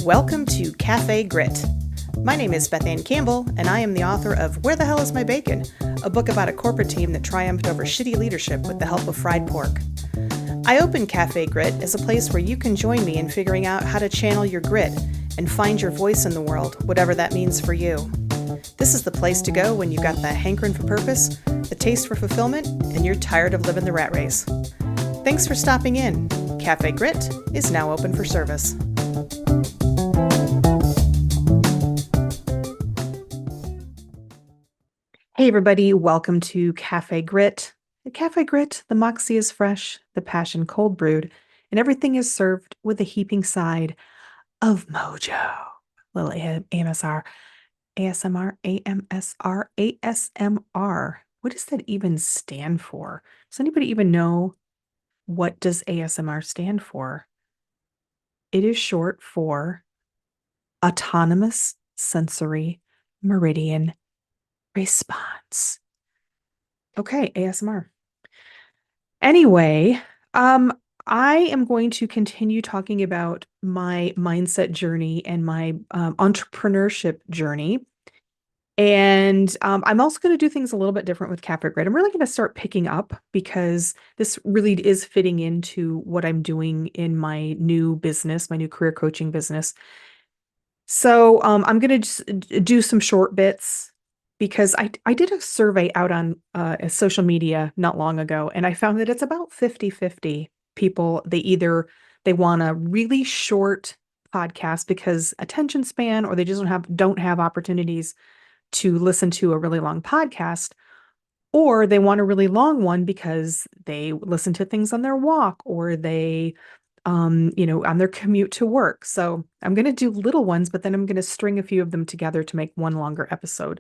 Welcome to Cafe Grit. My name is Beth Anne Campbell, and I am the author of Where the Hell is My Bacon?, a book about a corporate team that triumphed over shitty leadership with the help of fried pork. I open Cafe Grit as a place where you can join me in figuring out how to channel your grit and find your voice in the world, whatever that means for you. This is the place to go when you've got the hankering for purpose, the taste for fulfillment, and you're tired of living the rat race. Thanks for stopping in. Cafe Grit is now open for service. Hey everybody, welcome to Cafe Grit. At Cafe Grit, the moxie is fresh, the passion cold brewed, and everything is served with a heaping side of mojo. Little AMSR, ASMR, AMSR, ASMR. What does that even stand for? Does anybody even know what does ASMR stand for? It is short for Autonomous Sensory Meridian Response. Okay, ASMR. Anyway, I am going to continue talking about my mindset journey and my entrepreneurship journey. And I'm also going to do things a little bit different with Cafe Grit. I'm really going to start picking up because this really is fitting into what I'm doing in my new business, my new career coaching business. So I'm going to just do some short bits because I did a survey out on social media not long ago, and I found that it's about 50-50 people. They want a really short podcast because attention span, or they just don't have opportunities to listen to a really long podcast, or they want a really long one because they listen to things on their walk or they on their commute to work. So I'm going to do little ones, but then I'm going to string a few of them together to make one longer episode.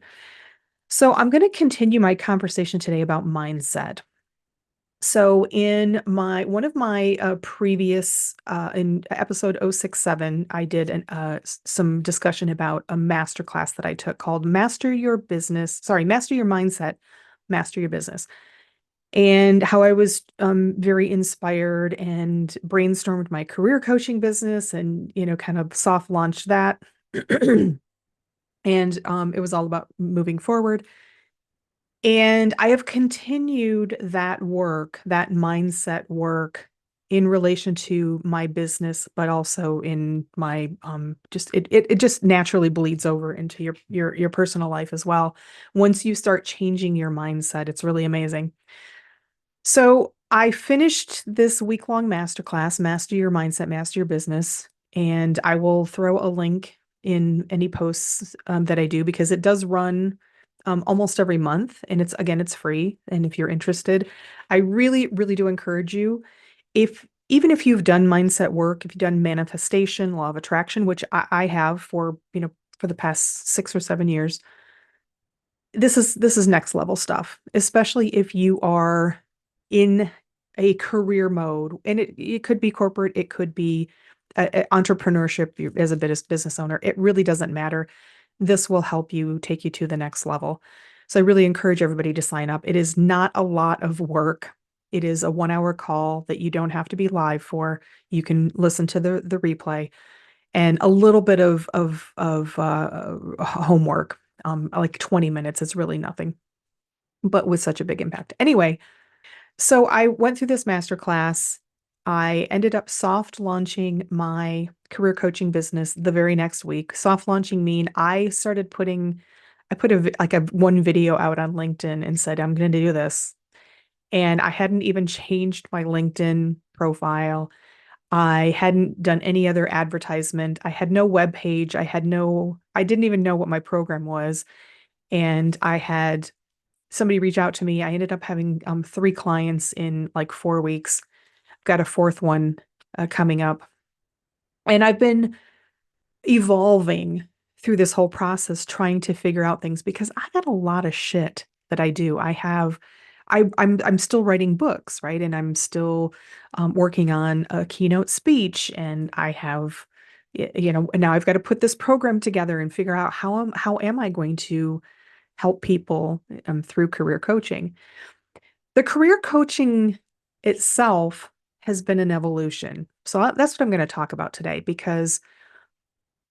So I'm going to continue my conversation today about mindset. So in one of my previous, in episode 067, I did some discussion about a masterclass that I took called Master Your Mindset, Master Your Business. And how I was very inspired and brainstormed my career coaching business and, kind of soft launched that. And it was all about moving forward. And I have continued that work, that mindset work in relation to my business, but also in my it just naturally bleeds over into your personal life as well. Once you start changing your mindset, it's really amazing. So I finished this week-long masterclass, Master Your Mindset, Master Your Business, and I will throw a link in any posts that I do because it does run almost every month, and it's free. And if you're interested, I really, really do encourage you, even if you've done mindset work, if you've done manifestation, law of attraction, which I have for the past 6 or 7 years, this is next level stuff, especially if you are in a career mode, and it could be corporate, it could be entrepreneurship as a business owner. It really doesn't matter. This will help you take you to the next level. So I really encourage everybody to sign up. It is not a lot of work. It is a 1-hour call that you don't have to be live for. You can listen to the replay and a little bit of homework, like 20 minutes. It's really nothing, but with such a big impact. Anyway, so I went through this masterclass. I ended up soft launching my career coaching business the very next week. Soft launching mean I put one video out on LinkedIn and said, I'm going to do this. And I hadn't even changed my LinkedIn profile. I hadn't done any other advertisement. I had no web page. I didn't even know what my program was. And I had somebody reach out to me. I ended up having 3 clients in like 4 weeks. Got a 4th one coming up. And I've been evolving through this whole process, trying to figure out things because I got a lot of shit that I do. I'm still writing books, right? And I'm still working on a keynote speech, and I have, now I've got to put this program together and figure out how am I going to help people through career coaching. The career coaching itself has been an evolution. So that's what I'm going to talk about today, because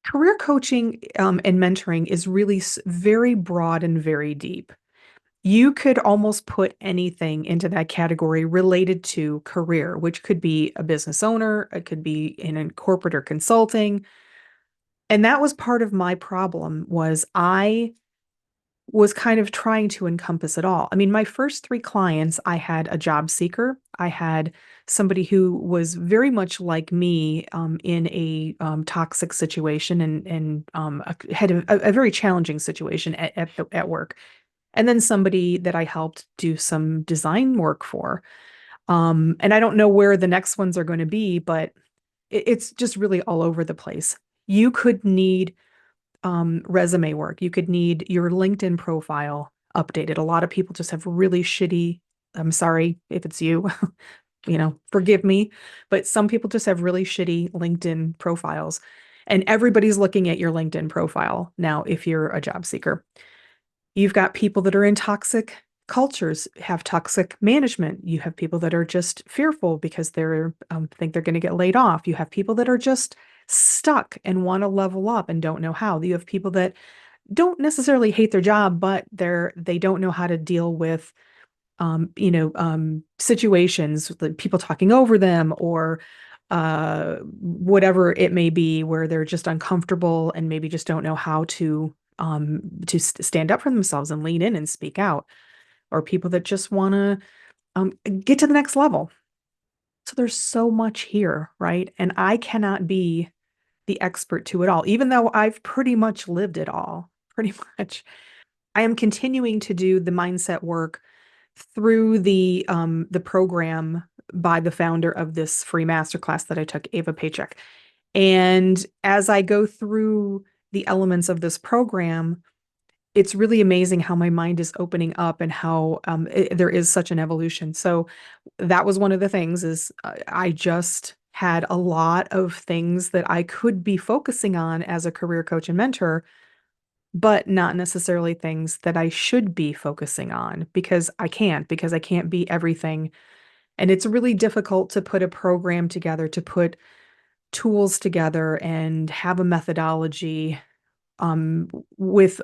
Career coaching and mentoring is really very broad and very deep. You could almost put anything into that category related to career, which could be a business owner, it could be in a corporate or consulting. And that was part of my problem was I was kind of trying to encompass it all. I mean, my first three clients, I had a job seeker. I had somebody who was very much like me in a toxic situation and had a very challenging situation at work. And then somebody that I helped do some design work for. And I don't know where the next ones are going to be, but it's just really all over the place. You could need resume work. You could need your LinkedIn profile updated. A lot of people just have really shitty, I'm sorry if it's you, forgive me, but some people just have really shitty LinkedIn profiles. And everybody's looking at your LinkedIn profile now if you're a job seeker. You've got people that are in toxic cultures, have toxic management. You have people that are just fearful because they're think they're going to get laid off. You have people that are just stuck and want to level up and don't know how. You have people that don't necessarily hate their job, but they don't know how to deal with situations, like people talking over them or whatever it may be, where they're just uncomfortable and maybe just don't know how to stand up for themselves and lean in and speak out, or people that just want to get to the next level. So there's so much here, right? And I cannot be the expert to it all, even though I've pretty much lived it all, pretty much. I am continuing to do the mindset work through the program by the founder of this free masterclass that I took, Ava Paycheck. And as I go through the elements of this program, it's really amazing how my mind is opening up and how there is such an evolution. So that was one of the things is I just had a lot of things that I could be focusing on as a career coach and mentor, but not necessarily things that I should be focusing on because I can't be everything. And it's really difficult to put a program together, to put tools together and have a methodology with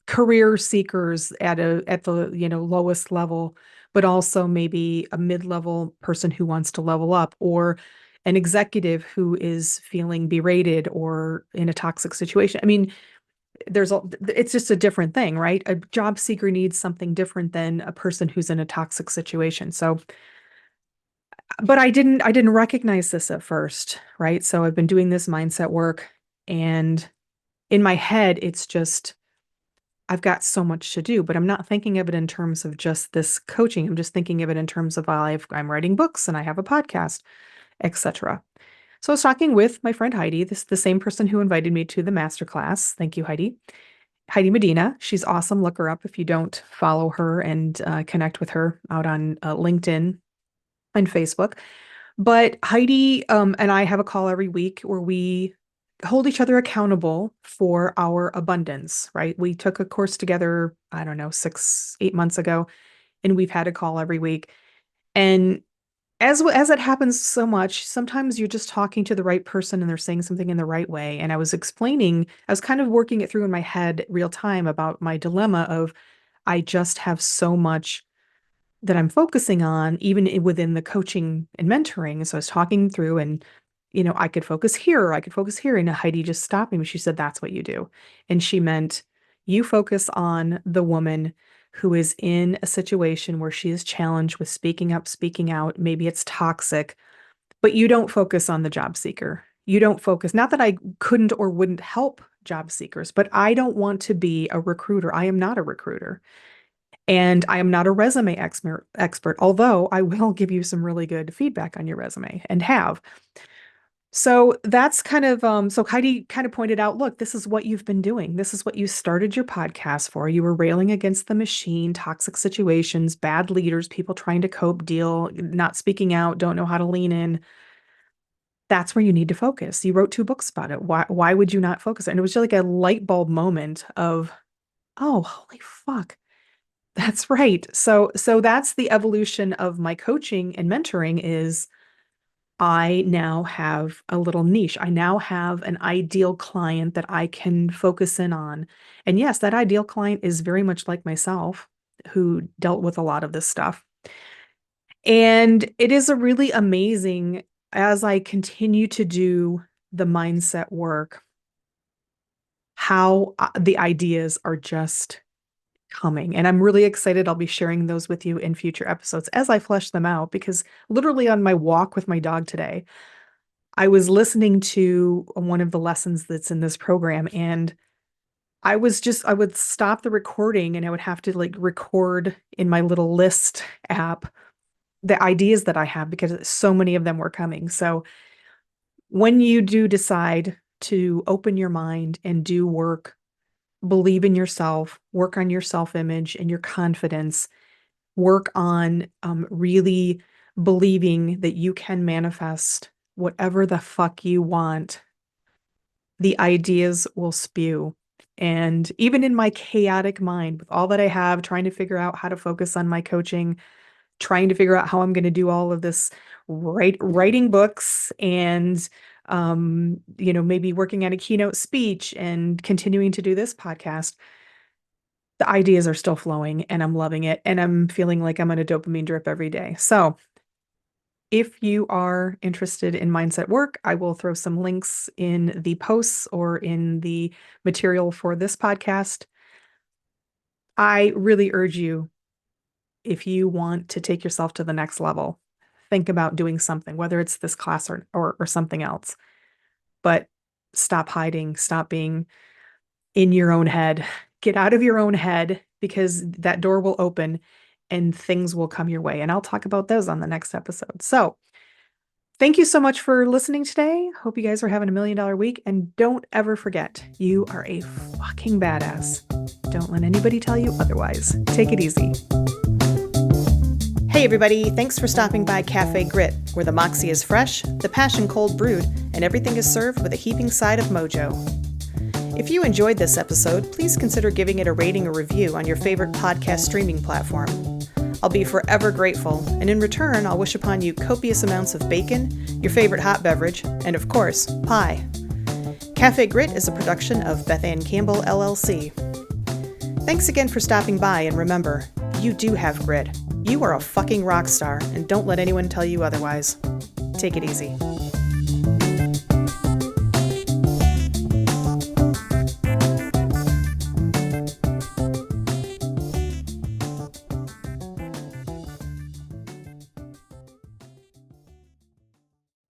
career seekers at the lowest level, but also maybe a mid-level person who wants to level up, or an executive who is feeling berated or in a toxic situation. I mean, it's just a different thing, right? A job seeker needs something different than a person who's in a toxic situation. So, but I didn't recognize this at first, right? So I've been doing this mindset work, and in my head, it's just I've got so much to do, but I'm not thinking of it in terms of just this coaching. I'm just thinking of it in terms of I'm writing books and I have a podcast, etc. So I was talking with my friend Heidi, the same person who invited me to the masterclass. Thank you, Heidi. Heidi Medina. She's awesome. Look her up if you don't follow her and connect with her out on LinkedIn and Facebook. But Heidi and I have a call every week where we hold each other accountable for our abundance, right? We took a course together, I don't know, 8 months ago, and we've had a call every week. And as it happens so much, sometimes you're just talking to the right person and they're saying something in the right way. And I was kind of working it through in my head real time about my dilemma of I just have so much that I'm focusing on, even within the coaching and mentoring. So I was talking through and, I could focus here, or I could focus here. And Heidi just stopped me. She said, that's what you do. And she meant you focus on the woman who is in a situation where she is challenged with speaking up, speaking out. Maybe it's toxic, but you don't focus on the job seeker. You don't focus, not that I couldn't or wouldn't help job seekers, but I don't want to be a recruiter. I am not a recruiter. And I am not a resume expert, although I will give you some really good feedback on your resume and have. So that's kind of so Heidi kind of pointed out, look, this is what you've been doing. This is what you started your podcast for. You were railing against the machine, toxic situations, bad leaders, people trying to cope, deal, not speaking out, don't know how to lean in. That's where you need to focus. You wrote 2 books about it. Why would you not focus? And it was just like a light bulb moment of, oh, holy fuck. That's right. So that's the evolution of my coaching and mentoring is I now have a little niche. I now have an ideal client that I can focus in on. And yes, that ideal client is very much like myself, who dealt with a lot of this stuff. And it is a really amazing, as I continue to do the mindset work, how the ideas are just coming. And I'm really excited. I'll be sharing those with you in future episodes as I flesh them out, because literally on my walk with my dog today, I was listening to one of the lessons that's in this program, and I would stop the recording and I would have to like record in my little list app the ideas that I have, because so many of them were coming. So when you do decide to open your mind and do work, believe in yourself, work on your self-image and your confidence, work on really believing that you can manifest whatever the fuck you want, the ideas will spew. And even in my chaotic mind, with all that I have, trying to figure out how to focus on my coaching, trying to figure out how I'm going to do all of this, writing books and maybe working on a keynote speech and continuing to do this podcast, the ideas are still flowing and I'm loving it. And I'm feeling like I'm on a dopamine drip every day. So if you are interested in mindset work, I will throw some links in the posts or in the material for this podcast. I really urge you, if you want to take yourself to the next level, think about doing something, whether it's this class or something else. But stop hiding, stop being in your own head. Get out of your own head, because that door will open and things will come your way. And I'll talk about those on the next episode. So thank you so much for listening today. Hope you guys are having $1 million week. And don't ever forget, you are a fucking badass. Don't let anybody tell you otherwise. Take it easy. Hey everybody, thanks for stopping by Cafe Grit, where the moxie is fresh, the passion cold brewed, and everything is served with a heaping side of mojo. If you enjoyed this episode, please consider giving it a rating or review on your favorite podcast streaming platform. I'll be forever grateful, and in return, I'll wish upon you copious amounts of bacon, your favorite hot beverage, and of course, pie. Cafe Grit is a production of Beth Anne Campbell LLC. Thanks again for stopping by, and remember, you do have grit. You are a fucking rock star, and don't let anyone tell you otherwise. Take it easy.